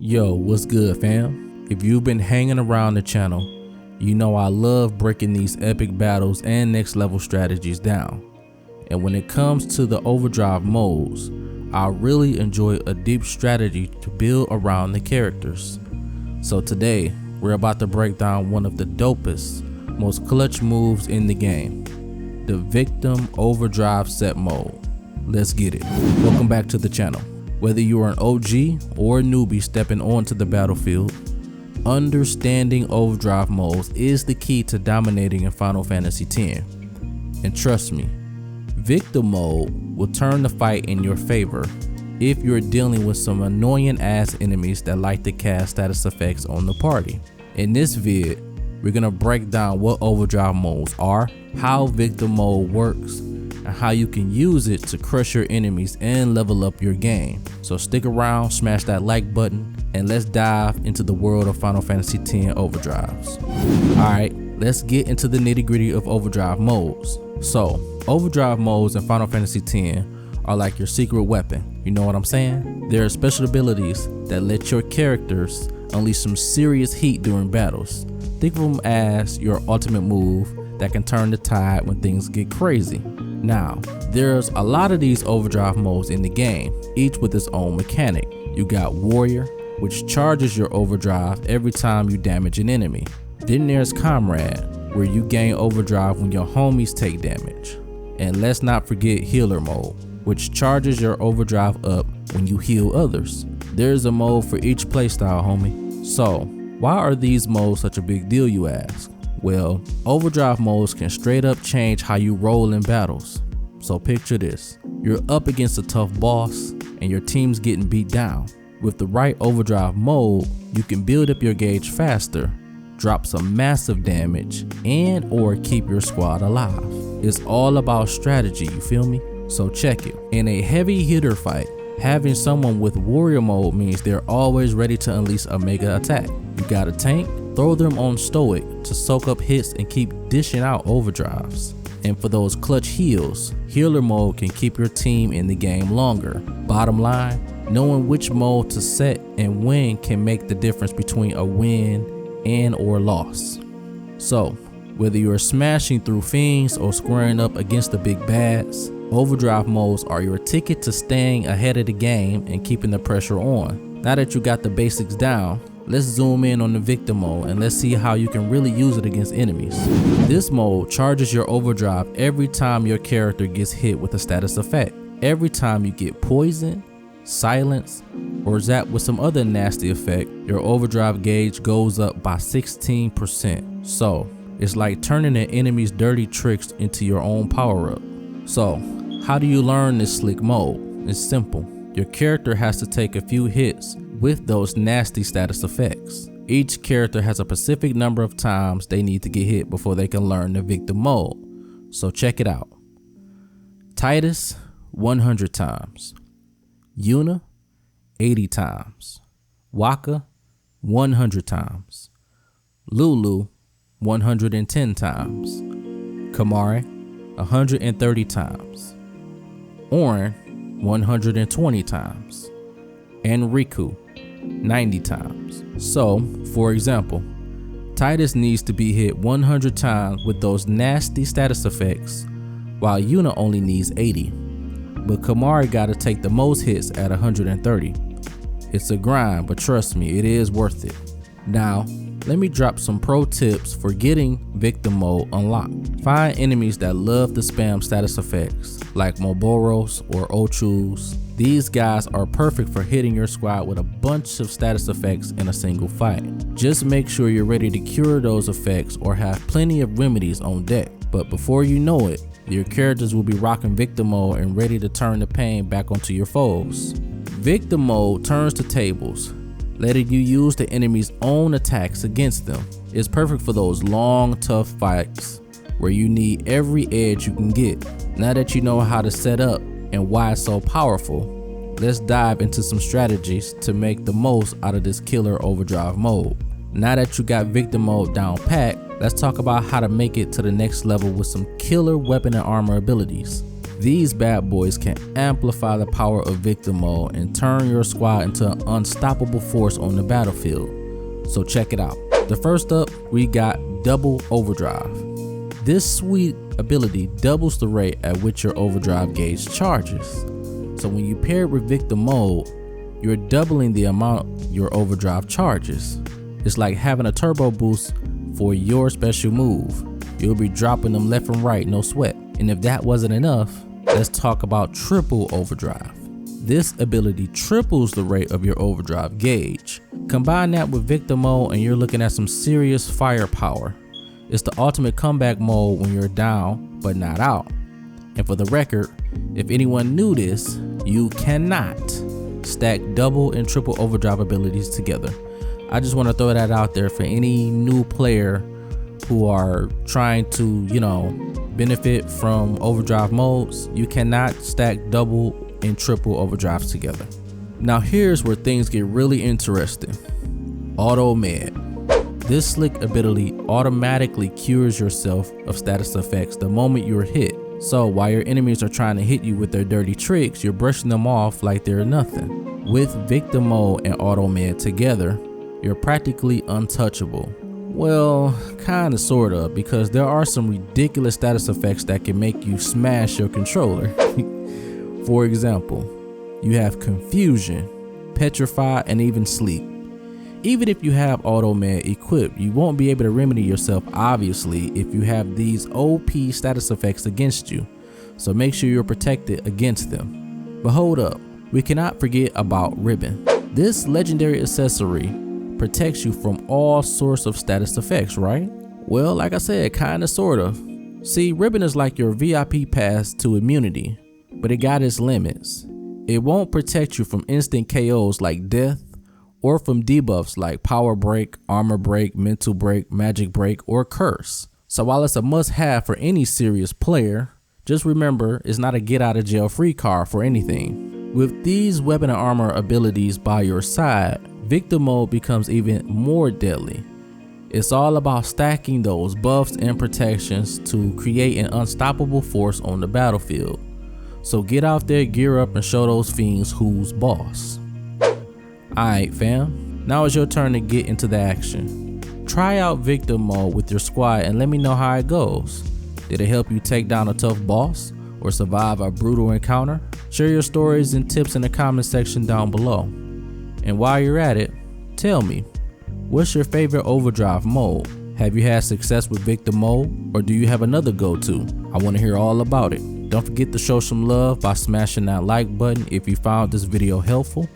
Yo, what's good, fam? If you've been hanging around the channel, you know I love breaking these epic battles and next level strategies down. And when it comes to the Overdrive modes, I really enjoy a deep strategy to build around the characters. So today, we're about to break down one of the dopest, most clutch moves in the game, the Victim Overdrive set mode. Let's get it. Welcome back to the channel. Whether you are an OG or a newbie stepping onto the battlefield, understanding Overdrive modes is the key to dominating in Final Fantasy X. And trust me, Victim mode will turn the fight in your favor if you're dealing with some annoying ass enemies that like to cast status effects on the party. In this vid, we're gonna break down what Overdrive modes are, how Victim mode works, and how you can use it to crush your enemies and level up your game. So stick around, smash that like button, and let's dive into the world of Final Fantasy X Overdrives. Alright, let's get into the nitty gritty of Overdrive modes. So, Overdrive modes in Final Fantasy X are like your secret weapon, you know what I'm saying? There are special abilities that let your characters unleash some serious heat during battles. Think of them as your ultimate move that can turn the tide when things get crazy. Now, there's a lot of these Overdrive modes in the game, each with its own mechanic. You got Warrior, which charges your Overdrive every time you damage an enemy. Then there's Comrade, where you gain Overdrive when your homies take damage. And let's not forget Healer mode, which charges your Overdrive up when you heal others. There's a mode for each playstyle, homie. So, why are these modes such a big deal, you ask? Well, Overdrive modes can straight up change how you roll in battles. So picture this, you're up against a tough boss and your team's getting beat down. With the right Overdrive mode, you can build up your gauge faster, drop some massive damage, and or keep your squad alive. It's all about strategy, you feel me? So check it. In a heavy hitter fight, having someone with Warrior mode means they're always ready to unleash a mega attack. You got a tank? Throw them on Stoic to soak up hits and keep dishing out Overdrives. And for those clutch heals, Healer mode can keep your team in the game longer. Bottom line, knowing which mode to set and when can make the difference between a win and or loss. So, whether you're smashing through fiends or squaring up against the big bads, Overdrive modes are your ticket to staying ahead of the game and keeping the pressure on. Now that you got the basics down, let's zoom in on the Victim mode and let's see how you can really use it against enemies. This mode charges your Overdrive every time your character gets hit with a status effect. Every time you get poisoned, silenced, or zapped with some other nasty effect, your Overdrive gauge goes up by 16%. So, it's like turning an enemy's dirty tricks into your own power-up. So, how do you learn this slick mode? It's simple. Your character has to take a few hits with those nasty status effects. Each character has a specific number of times they need to get hit before they can learn the Victim mode. So check it out. Titus, 100 times. Yuna, 80 times. Waka, 100 times. Lulu, 110 times. Kamari, 130 times. Auron, 120 times. And Riku, 90 times. So, for example, Titus needs to be hit 100 times with those nasty status effects, while Yuna only needs 80. But Kamari gotta take the most hits at 130. It's a grind, but trust me, it is worth it. Now, let me drop some pro tips for getting Victim mode unlocked. Find enemies that love to spam status effects, like Moboros or Ochus. These guys are perfect for hitting your squad with a bunch of status effects in a single fight. Just make sure you're ready to cure those effects or have plenty of remedies on deck. But before you know it, your characters will be rocking Victim mode and ready to turn the pain back onto your foes. Victim mode turns the tables, letting you use the enemy's own attacks against them. It's perfect for those long, tough fights where you need every edge you can get. Now that you know how to set up and why it's so powerful, let's dive into some strategies to make the most out of this killer Overdrive mode. Now that you got Victim mode down pat, let's talk about how to make it to the next level with some killer weapon and armor abilities. These bad boys can amplify the power of victim mode and turn your squad into an unstoppable force on the battlefield. So check it out. The first up, we got double overdrive. This sweet ability doubles the rate at which your overdrive gauge charges. So when you pair it with victim mode, you're doubling the amount your overdrive charges. It's like having a turbo boost for your special move. You'll be dropping them left and right, no sweat. And if that wasn't enough, let's talk about triple overdrive. This ability triples the rate of your overdrive gauge. Combine that with victim mode and you're looking at some serious firepower. It's the ultimate comeback mode when you're down but not out. And for the record, if anyone knew this, you cannot stack double and triple overdrive abilities together. I just want to throw that out there for any new player who are trying to, benefit from overdrive modes. You cannot stack double and triple overdrives together. Now here's where things get really interesting. Auto med. This slick ability automatically cures yourself of status effects the moment you're hit. So while your enemies are trying to hit you with their dirty tricks, you're brushing them off like they're nothing. With victim mode and auto med together, you're practically untouchable. Well, kinda sorta, because there are some ridiculous status effects that can make you smash your controller. For example, you have confusion, petrify, and even sleep. Even if you have auto med equipped, you won't be able to remedy yourself obviously if you have these OP status effects against you. So make sure you're protected against them. But hold up, we cannot forget about Ribbon. This legendary accessory protects you from all sorts of status effects, right? Well, like I said, kinda sort of. See, Ribbon is like your VIP pass to immunity, but it got its limits. It won't protect you from instant KOs like death, or from debuffs like power break, armor break, mental break, magic break, or curse. So while it's a must-have for any serious player, just remember it's not a get out of jail free card for anything. With these weapon and armor abilities by your side, victim mode becomes even more deadly. It's all about stacking those buffs and protections to create an unstoppable force on the battlefield. So get out there, gear up, and show those fiends who's boss. Alright fam, now it's your turn to get into the action. Try out victim mode with your squad and let me know how it goes. Did it help you take down a tough boss or survive a brutal encounter? Share your stories and tips in the comment section down below. And while you're at it, tell me, what's your favorite overdrive mode? Have you had success with victim mode, or do you have another go-to? I want to hear all about it. Don't forget to show some love by smashing that like button if you found this video helpful.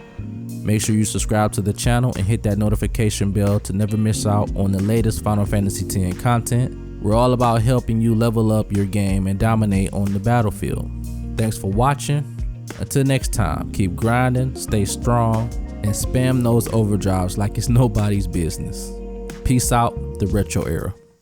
Make sure you subscribe to the channel and hit that notification bell to never miss out on the latest Final Fantasy X content. We're all about helping you level up your game and dominate on the battlefield. Thanks for watching. Until next time, keep grinding, stay strong, and spam those overdrives like it's nobody's business. Peace out, the Retro Era.